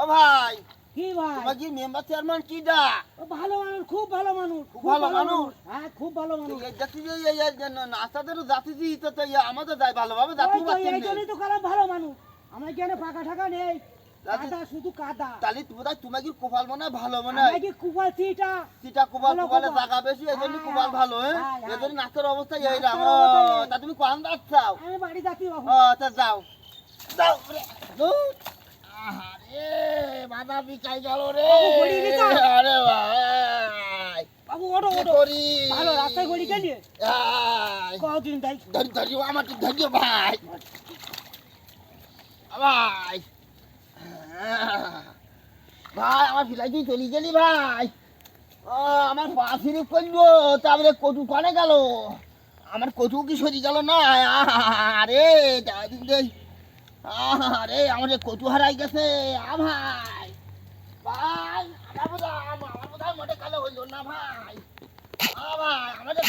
ও ভাই কি ভাই তোমার কি মেম্বার চেয়ারম্যান কি ডা ও ভালো মানুষ, খুব ভালো মানুষ, খুব ভালো মানুষ। হ্যাঁ খুব ভালো মানুষ। এই জাতি যে নাস্তাদের জাতি দি তো আমাদের যায় ভালোভাবে জাতি ওই তো বাচ্চা এই জন্যই তো খারাপ ভালো মানুষ। আমার এখানে ফাঁকা ঠাকা নেই, জাতি- কাদা শুধু কাদা। তাহলে বোধহয় তোমার কি কোপাল মনে হয় ভালো মনে আমার হয় কি কুপাল চিটা চিটা কোপাল ভালো কোপালে কোপাল। জায়গা বেশি এই জন্য হ্যাঁ, কোপাল ভালো হ্যাঁ হ্যাঁ, এই হ্যাঁ। জন্য নাস্তার অবস্থা এইরাম নাস্তার অবস্থা এই। তা তুমি কোন যাচ্ছাও আমি বাড়ি যাচ্ছি বাবু। ও তা যাও যাও রে দূর আরে বাধা বিকাই গেল রে বাবু, গড়িয়ে গেছো? আরে ভাই বাবু ওঠো কি ওঠো। করি ভালো রাস্তায় গড়ি গেলি আয় কদিন তাই। ধরিও আমার তো ধরিও ভাই ভাই ভাই আমার ফিলাই তুই চলি গেলি ভাই ও আমার পা সিরিপ করলো তারপরে কটু কানে গেল আমার কটু কি সরি গেল না আরে আরে আমার যে কটু হারাই গেছে ভাই ভাই আমার বোধহয় মোটে কালো হইল না ভাই ভাই আমাদের